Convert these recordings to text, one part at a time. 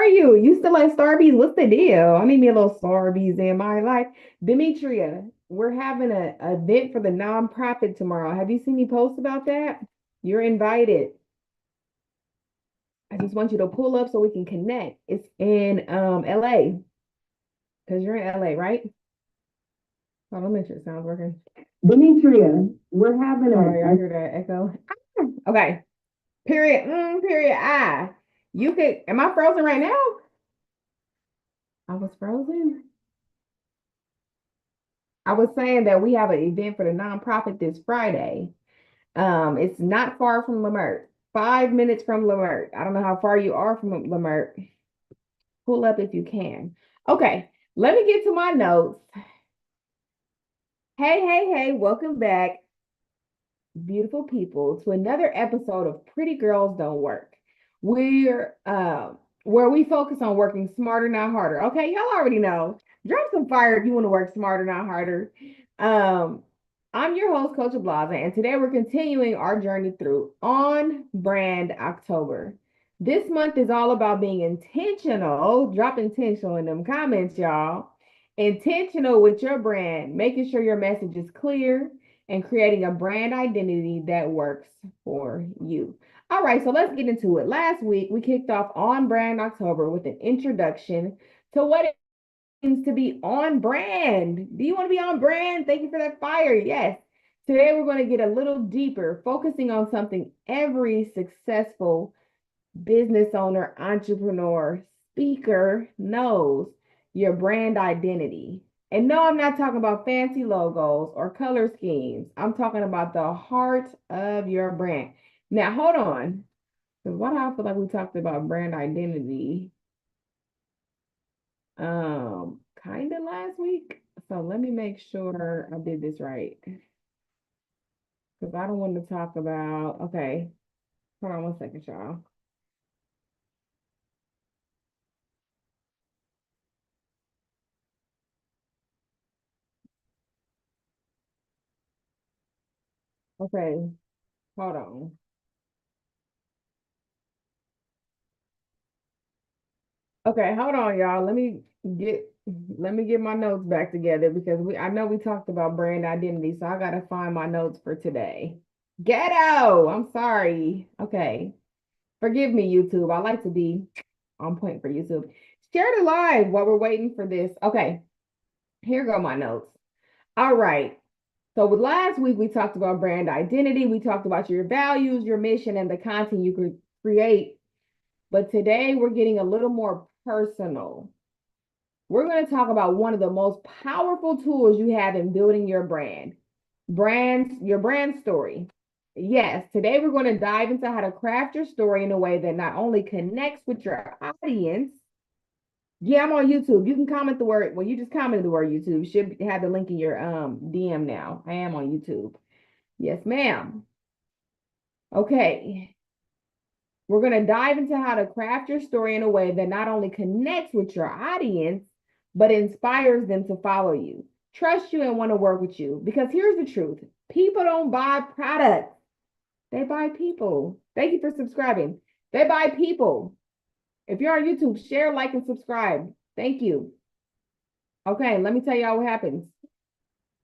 are you? You still like Starbies? What's the deal? I need me a little Starbies in my life. Demetria, we're having a event for the nonprofit tomorrow. Have you seen me post about that? You're invited. I just want you to pull up so we can connect. It's in LA because you're in LA, right? Hold on, let me make sure it sounds working. Demetria, we're having a. Oh, I hear that echo. Okay. Period. Period. You could. Am I frozen right now? I was frozen. I was saying that we have an event for the nonprofit this Friday. It's not far from Leimert, 5 minutes from Leimert. I don't know how far you are from Leimert. Pull up if you can. Okay, let me get to my notes. Hey, welcome back, beautiful people, to another episode of Pretty Girls Don't Work. We're where we focus on working smarter, not harder. Okay, y'all already know. Drop some fire if you want to work smarter, not harder. Um, I'm your host, Coach Ablaza, and today we're continuing our journey through On Brand October. This month is all about being intentional. Drop intentional in them comments, y'all. Intentional with your brand, making sure your message is clear and creating a brand identity that works for you. All right, so let's get into it. Last week, we kicked off On Brand October with an introduction to what it means to be on brand. Do you want to be on brand? Thank you for that fire. Yes. Today, we're going to get a little deeper, focusing on something every successful business owner, entrepreneur, speaker knows: your brand identity. And no, I'm not talking about fancy logos or color schemes. I'm talking about the heart of your brand. Now, hold on. Because why do I feel like we talked about brand identity kind of last week? So let me make sure I did this right. Because I don't want to talk about, okay, hold on 1 second, y'all. Okay, hold on. Okay, hold on, y'all. Get let me get my notes back together because I know we talked about brand identity, so I gotta find my notes for today. Ghetto. I'm sorry. Okay. Forgive me, YouTube. I like to be on point for YouTube. Share the live while we're waiting for this. Okay, here go my notes. All right. So with last week we talked about brand identity. We talked about your values, your mission, and the content you could create. But today we're getting a little more personal. We're going to talk about one of the most powerful tools you have in building your your brand story. Yes, today we're going to dive into how to craft your story in a way that not only connects with your audience. Yeah, I'm on YouTube. You can comment the word. Well, you just commented the word YouTube. You should have the link in your DM now. I am on YouTube. Yes, ma'am. Okay. We're going to dive into how to craft your story in a way that not only connects with your audience, but inspires them to follow you, trust you, and want to work with you. Because here's the truth: people don't buy products, they buy people. Thank you for subscribing. They buy people. If you're on YouTube, share, like, and subscribe. Thank you. Okay, let me tell y'all what happens.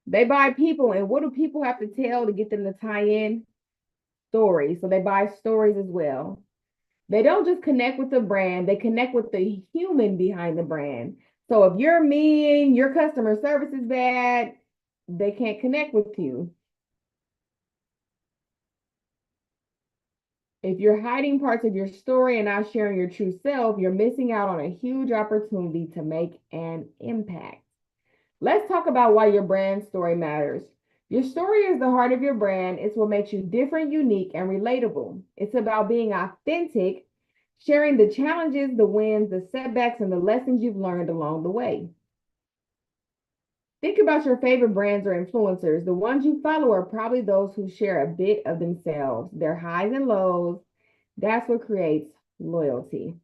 They buy people, and what do people have to tell to get them to tie in? Stories. So they buy stories as well. They don't just connect with the brand, they connect with the human behind the brand. So if you're mean, your customer service is bad, they can't connect with you. If you're hiding parts of your story and not sharing your true self, you're missing out on a huge opportunity to make an impact. Let's talk about why your brand story matters. Your story is the heart of your brand. It's what makes you different, unique, and relatable. It's about being authentic, sharing the challenges, the wins, the setbacks, and the lessons you've learned along the way. Think about your favorite brands or influencers. The ones you follow are probably those who share a bit of themselves, their highs and lows. That's what creates loyalty.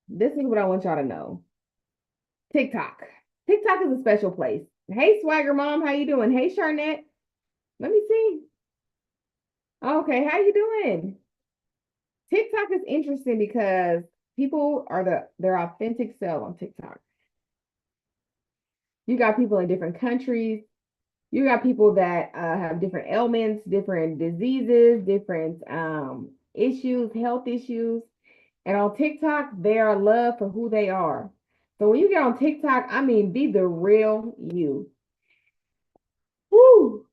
This is what I want y'all to know. TikTok. TikTok is a special place. Hey, Swagger Mom, how you doing? Hey, Charnette. Let me see. Okay, how you doing? TikTok is interesting because People are their authentic self on TikTok. You got people in different countries. You got people that have different ailments, different diseases, different issues, health issues. And on TikTok, they are loved for who they are. So when you get on TikTok, I mean, be the real you. Woo!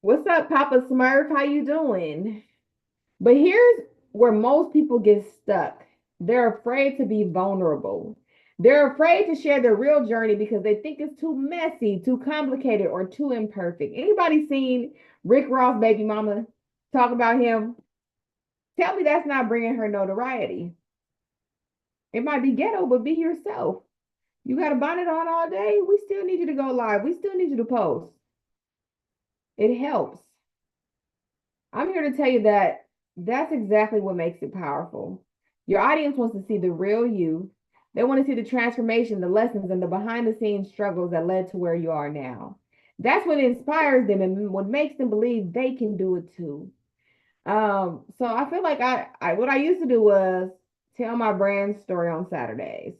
What's up, Papa Smurf? How you doing? But here's where most people get stuck. They're afraid to be vulnerable. They're afraid to share their real journey because they think it's too messy, too complicated, or too imperfect. Anybody seen Rick Ross' baby mama talk about him? Tell me that's not bringing her notoriety. It might be ghetto, but be yourself. You got a bonnet on all day? We still need you to go live. We still need you to post. It helps. I'm here to tell you that that's exactly what makes it powerful. Your audience wants to see the real you. They want to see the transformation, the lessons, and the behind the scenes struggles that led to where you are now. That's what inspires them and what makes them believe they can do it too. So I feel like what I used to do was tell my brand story on Saturdays.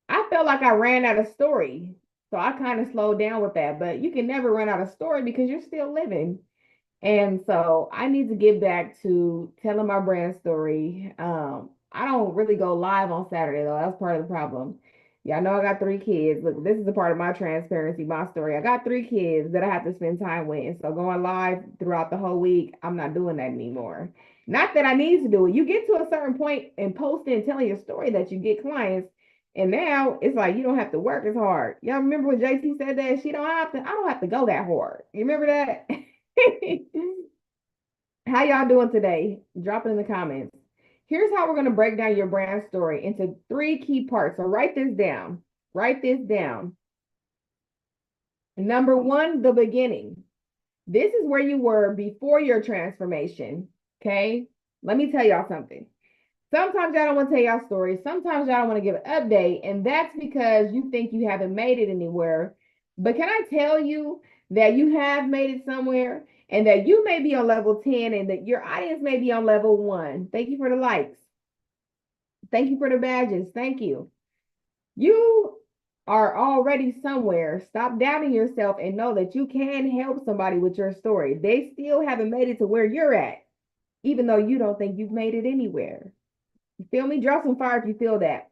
I felt like I ran out of story. So I kind of slowed down with that. But you can never run out of story because you're still living. And so I need to get back to telling my brand story. I don't really go live on Saturday though. That's part of the problem. Yeah, I know I got 3 kids. Look, this is a part of my transparency, my story. I got 3 kids that I have to spend time with. And so going live throughout the whole week, I'm not doing that anymore. Not that I need to do it. You get to a certain point in posting and telling your story that you get clients. And now it's like you don't have to work as hard. Y'all remember when JT said that? I don't have to go that hard. You remember that? How y'all doing today? Drop it in the comments. Here's how we're going to break down your brand story into 3 key parts. So write this down. Write this down. Number 1, the beginning. This is where you were before your transformation. Okay. Let me tell y'all something. Sometimes y'all don't want to tell y'all stories. Sometimes y'all don't want to give an update. And that's because you think you haven't made it anywhere. But can I tell you that you have made it somewhere and that you may be on level 10 and that your audience may be on level 1? Thank you for the likes. Thank you for the badges. Thank you. You are already somewhere. Stop doubting yourself and know that you can help somebody with your story. They still haven't made it to where you're at, even though you don't think you've made it anywhere. You feel me? Drop some fire if you feel that.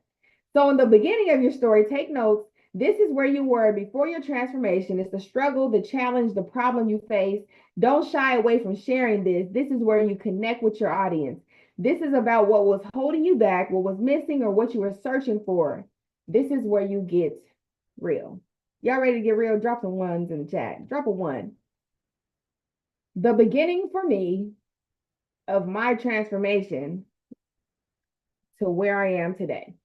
So in the beginning of your story, take notes. This is where you were before your transformation. It's the struggle, the challenge, the problem you face. Don't shy away from sharing this. This is where you connect with your audience. This is about what was holding you back, what was missing, or what you were searching for. This is where you get real. Y'all ready to get real? Drop some ones in the chat. Drop a 1. The beginning for me of my transformation to where I am today.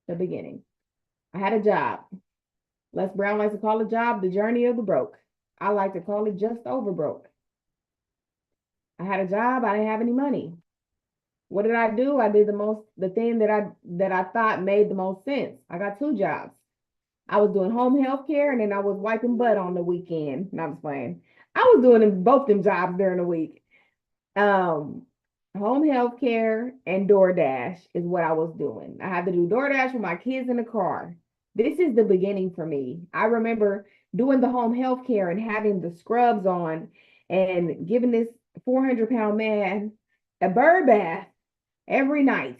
The beginning. I had a job. Les Brown likes to call a job the journey of the broke. I like to call it just over broke. I had a job. I didn't have any money. What did I do? I did the thing that I thought made the most sense. I got 2 jobs. I was doing home health care and then I was wiping butt on the weekend. Not just playing. I was doing both them jobs during the week. Home health care and DoorDash is what I was doing. I had to do DoorDash with my kids in the car. This is the beginning for me. I remember doing the home health care and having the scrubs on and giving this 400-pound man a bird bath every night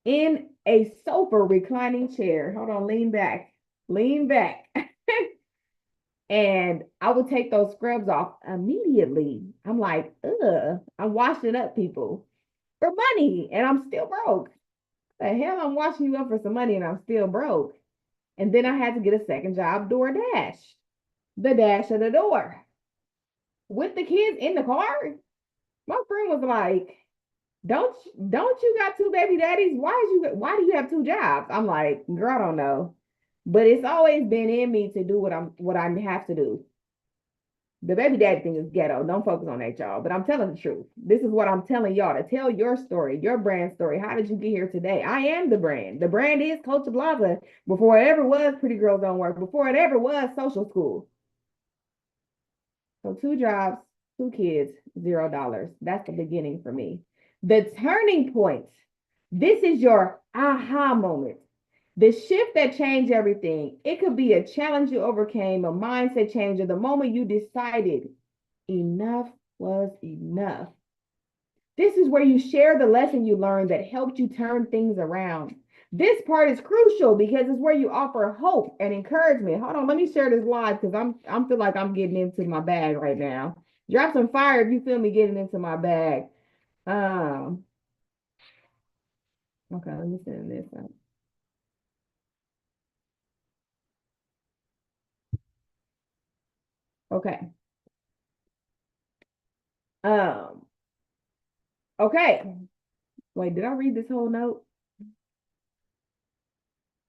in a sofa reclining chair. Hold on, lean back, lean back. And I would take those scrubs off immediately. I'm like, I'm washing up people for money and I'm still broke. The hell, I'm washing you up for some money and I'm still broke. And then I had to get a second job, DoorDash, the dash of the door. With the kids in the car, my friend was like, don't you got 2 baby daddies? Why do you have 2 jobs? I'm like, girl, I don't know. But it's always been in me to do what I have to do. The baby daddy thing is ghetto. Don't focus on that, y'all. But I'm telling the truth. This is what I'm telling y'all to tell your story, your brand story. How did you get here today? I am the brand. The brand is Coach Blaza before it ever was Pretty Girls Don't Work, before it ever was social school. So 2 jobs, 2 kids, $0. That's the beginning for me. The turning point This is your aha moment. The shift that changed everything. It could be a challenge you overcame, a mindset change, or the moment you decided enough was enough. This is where you share the lesson you learned that helped you turn things around. This part is crucial because it's where you offer hope and encouragement. Hold on, let me share this live because I'm feel like I'm getting into my bag right now. Drop some fire if you feel me getting into my bag. Um, okay, let me send this up. Okay. Um, okay. Wait, did I read this whole note?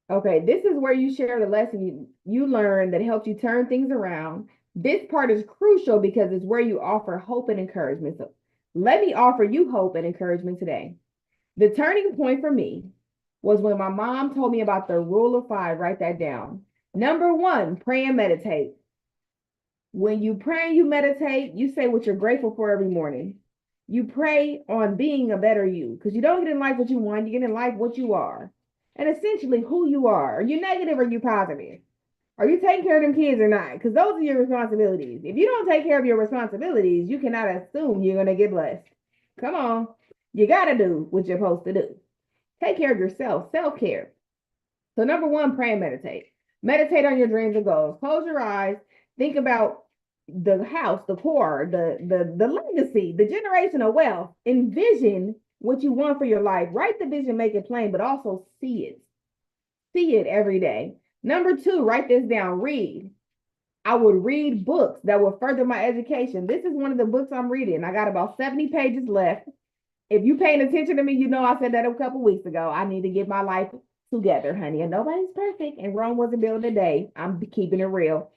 Okay, this is where you share the lesson you learned that helped you turn things around. This part is crucial because it's where you offer hope and encouragement. So let me offer you hope and encouragement today. The turning point for me was when my mom told me about the rule of five. Write that down. Number one, pray and meditate. When you pray and you meditate, you say what you're grateful for every morning. You pray on being a better you because you don't get in life what you want, you get in life what you are. And essentially who you are. Are you negative or are you positive? Are you taking care of them kids or not? Because those are your responsibilities. If you don't take care of your responsibilities, you cannot assume you're going to get blessed. Come on. You got to do what you're supposed to do. Take care of yourself, self-care. So number one, pray and meditate. Meditate on your dreams and goals. Close your eyes. Think about the house, the core, the legacy, the generational wealth. Envision what you want for your life. Write the vision, make it plain, but also see it. See it every day. Number two, write this down. Read. I would read books that would further my education. This is one of the books I'm reading. I got about 70 pages left. If you paying attention to me, you know I said that a couple weeks ago. I need to get my life together, honey. And nobody's perfect, and Rome wasn't built a day. I'm keeping it real.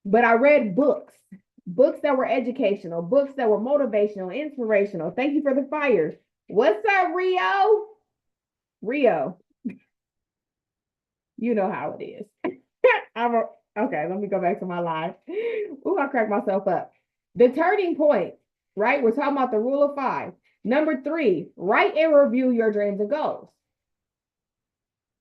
But I read books, books that were educational, books that were motivational, inspirational. Thank you for the fire. What's up, Rio? Rio, you know how it is. Okay, let me go back to my live. Ooh, I cracked myself up. The turning point, right? We're talking about the rule of five. Number three, write and review your dreams and goals.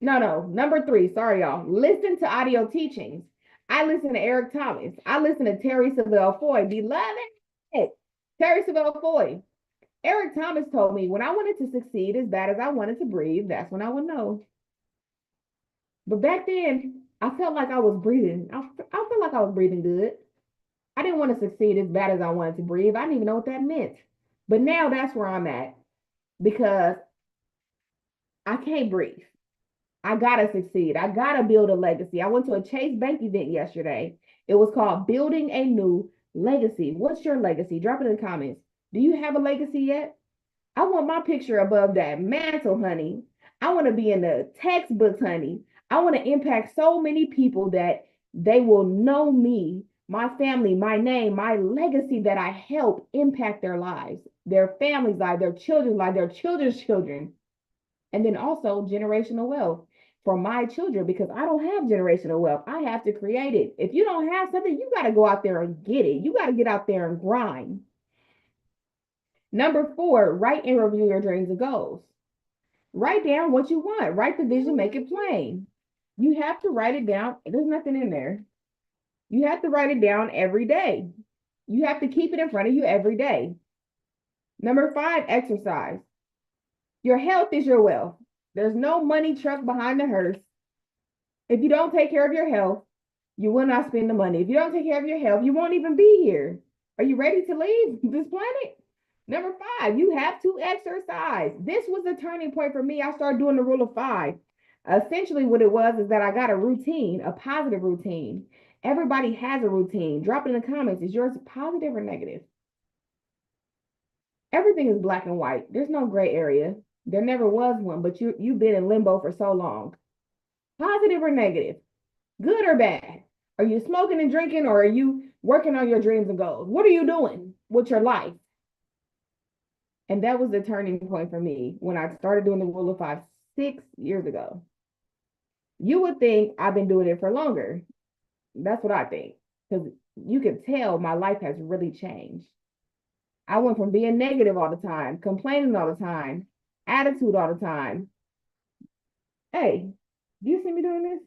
No. Number three, sorry, y'all. Listen to audio teachings. I listen to Eric Thomas. I listen to Terry Savelle Foy. Beloved, Terry Savelle Foy. Eric Thomas told me when I wanted to succeed as bad as I wanted to breathe, that's when I would know. But back then, I felt like I was breathing. I felt like I was breathing good. I didn't want to succeed as bad as I wanted to breathe. I didn't even know what that meant. But now that's where I'm at because I can't breathe. I gotta succeed. I gotta build a legacy. I went to a Chase Bank event yesterday. It was called Building a New Legacy. What's your legacy? Drop it in the comments. Do you have a legacy yet? I want my picture above that mantle, honey. I want to be in the textbooks, honey. I want to impact so many people that they will know me, my family, my name, my legacy that I help impact their lives, their families' lives, their children's lives, their children's children. And then also generational wealth for my children because I don't have generational wealth. I have to create it. If you don't have something, you got to go out there and get it. You got to get out there and grind. Number four, write and review your dreams and goals. Write down what you want. Write the vision, make it plain. You have to write it down. There's nothing in there. You have to write it down every day. You have to keep it in front of you every day. Number five, exercise. Your health is your wealth. There's no money truck behind the hearse. If you don't take care of your health, you will not spend the money. If you don't take care of your health, you won't even be here. Are you ready to leave this planet? Number five, you have to exercise. This was a turning point for me. I started doing the rule of five. Essentially, what it was is that I got a routine, a positive routine. Everybody has a routine. Drop it in the comments. Is yours positive or negative? Everything is black and white. There's no gray area. There never was one, but you've been in limbo for so long. Positive or negative? Good or bad? Are you smoking and drinking or are you working on your dreams and goals? What are you doing with your life? And that was the turning point for me when I started doing the rule of five 6 years ago. You would think I've been doing it for longer. That's what I think. Because you can tell my life has really changed. I went from being negative all the time, complaining all the time, attitude all the time. Hey, do you see me doing this?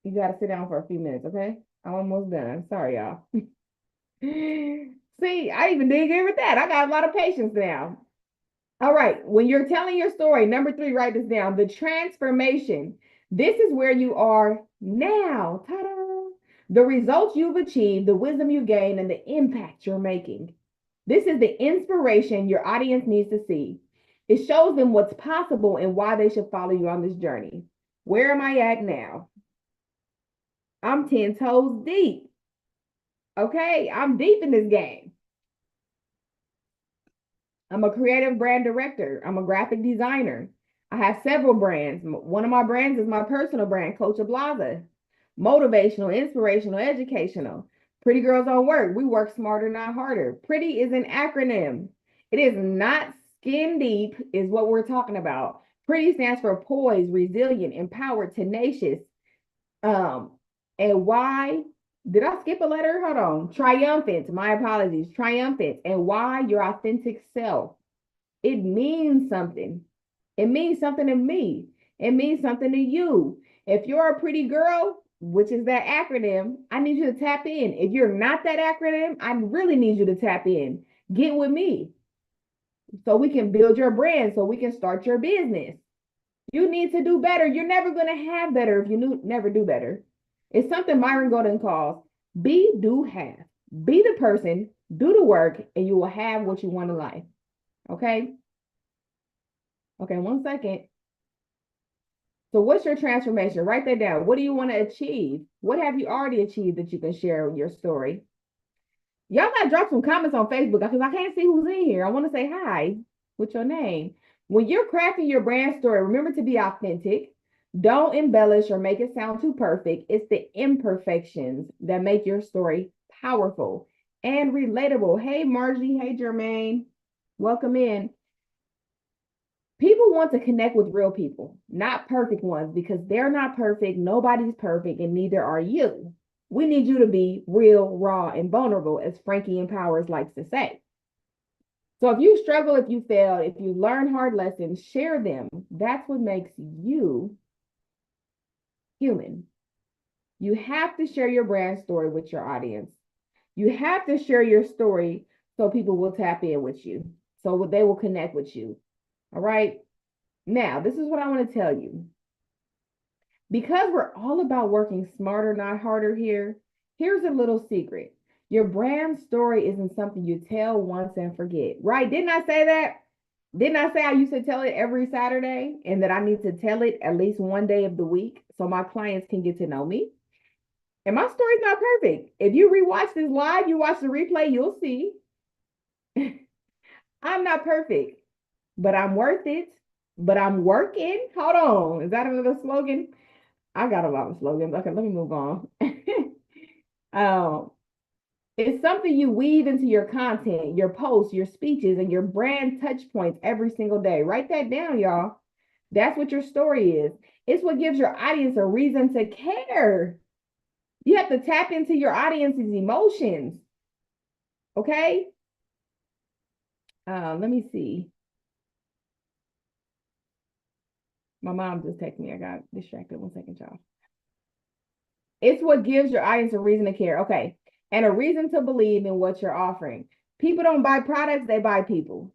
You got to sit down for a few minutes, okay? I'm almost done. Sorry, y'all. See, I even did good with that. I got a lot of patience now. All right. When you're telling your story, number 3, write this down. The transformation. This is where you are now. Ta-da! The results you've achieved, the wisdom you gain, and the impact you're making. This is the inspiration your audience needs to see. It shows them what's possible and why they should follow you on this journey. Where am I at now? I'm 10 toes deep. Okay, I'm deep in this game. I'm a creative brand director. I'm a graphic designer. I have several brands. One of my brands is my personal brand, Coach Ablaza. Motivational, inspirational, educational. Pretty Girls Don't Work. We work smarter, not harder. Pretty is an acronym. It is not skin deep, is what we're talking about. Pretty stands for poised, resilient, empowered, tenacious. And why did I skip a letter? Hold on. Triumphant. My apologies. Triumphant. And why your authentic self. It means something. It means something to me. It means something to you. If you're a pretty girl, which is that acronym, I need you to tap in. If you're not that acronym, I really need you to tap in. Get with me so we can build your brand, so we can start your business. You need to do better. You're never going to have better if you never do better. It's something Myron Golden calls be, do, have. Be the person, do the work, and you will have what you want in life. Okay? Okay, 1 second. So what's your transformation? Write that down. What do you want to achieve? What have you already achieved that you can share your story? Y'all got to drop some comments on Facebook because I can't see who's in here. I want to say hi with your name. When you're crafting your brand story, remember to be authentic. Don't embellish or make it sound too perfect. It's the imperfections that make your story powerful and relatable. Hey, Margie. Hey, Jermaine. Welcome in. People want to connect with real people, not perfect ones, because they're not perfect. Nobody's perfect, and neither are you. We need you to be real, raw, and vulnerable, as Frankie Empowers likes to say. So if you struggle, if you fail, if you learn hard lessons, share them. That's what makes you human. You have to share your brand story with your audience. You have to share your story so people will tap in with you, so they will connect with you. All right. Now, this is what I want to tell you. Because we're all about working smarter, not harder here, here's a little secret. Your brand story isn't something you tell once and forget, right? Didn't I say that? Didn't I say I used to tell it every Saturday and that I need to tell it at least one day of the week so my clients can get to know me? And my story's not perfect. If you rewatch this live, you watch the replay, you'll see. I'm not perfect, but I'm worth it. But I'm working. Hold on. Is that another slogan? I got a lot of slogans. Okay, let me move on. It's something you weave into your content, your posts, your speeches, and your brand touch points every single day. Write that down, y'all. That's what your story is. It's what gives your audience a reason to care. You have to tap into your audience's emotions. Okay? Let me see. My mom just texted me. I got distracted. 1 second, y'all. It's what gives your audience a reason to care. Okay. And a reason to believe in what you're offering. People don't buy products, they buy people.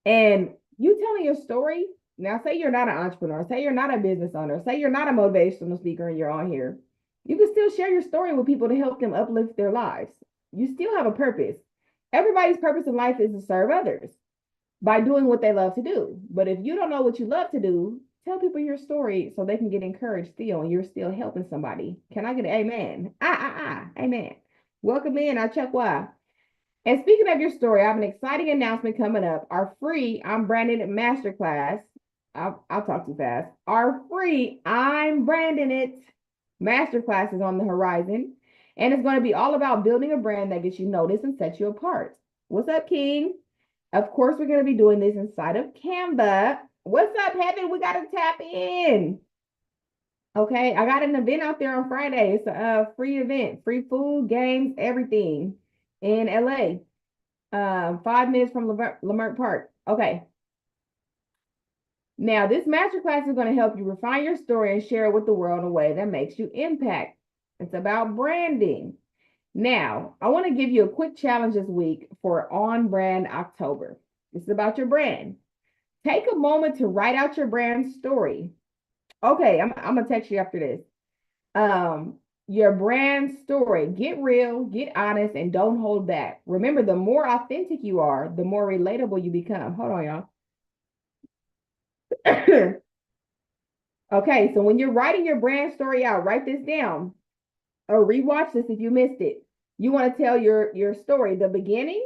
And you telling your story, now say you're not an entrepreneur, say you're not a business owner, say you're not a motivational speaker and you're on here. You can still share your story with people to help them uplift their lives. You still have a purpose. Everybody's purpose in life is to serve others by doing what they love to do. But if you don't know what you love to do, tell people your story so they can get encouraged still, and you're still helping somebody. Can I get an amen? Amen. Welcome in, I check why. And speaking of your story, I have an exciting announcement coming up. Our free I'm Branding It Masterclass. I'll talk too fast. Our free I'm Branding It Masterclass is on the horizon. And it's going to be all about building a brand that gets you noticed and sets you apart. What's up, King? Of course, we're going to be doing this inside of Canva. What's up, Heaven? We got to tap in. Okay, I got an event out there on Friday. It's a free event, free food, games, everything in LA. 5 minutes from Leimert Park. Okay. Now, this masterclass is going to help you refine your story and share it with the world in a way that makes you impact. It's about branding. Now, I want to give you a quick challenge this week for On Brand October. This is about your brand. Take a moment to write out your brand story. Okay, I'm going to text you after this. Your brand story. Get real, get honest, and don't hold back. Remember, the more authentic you are, the more relatable you become. Hold on, y'all. Okay, so when you're writing your brand story out, write this down or rewatch this if you missed it. You want to tell your story, the beginning,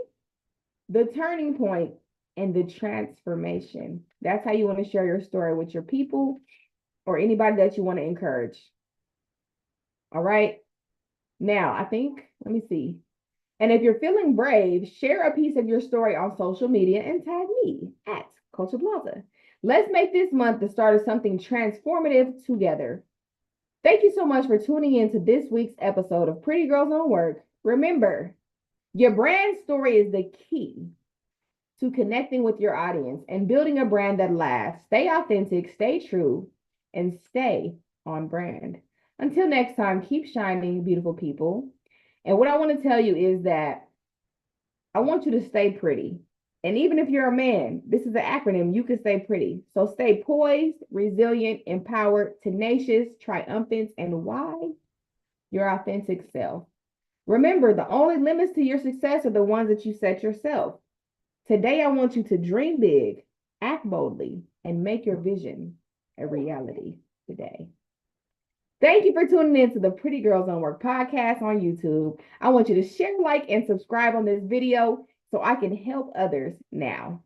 the turning point, and the transformation. That's how you want to share your story with your people or anybody that you want to encourage. All right. Now, let me see. And if you're feeling brave, share a piece of your story on social media and tag me at Culture Plaza. Let's make this month the start of something transformative together. Thank you so much for tuning in to this week's episode of Pretty Girls on Work. Remember, your brand story is the key to connecting with your audience and building a brand that lasts. Stay authentic, stay true, and stay on brand. Until next time, keep shining, beautiful people. And what I want to tell you is that I want you to stay pretty. And even if you're a man, this is an acronym, you can stay pretty. So stay poised, resilient, empowered, tenacious, triumphant, and why? Your authentic self. Remember, the only limits to your success are the ones that you set yourself. Today, I want you to dream big, act boldly, and make your vision a reality today. Thank you for tuning in to the Pretty Girls on Work podcast on YouTube. I want you to share, like, and subscribe on this video so I can help others now.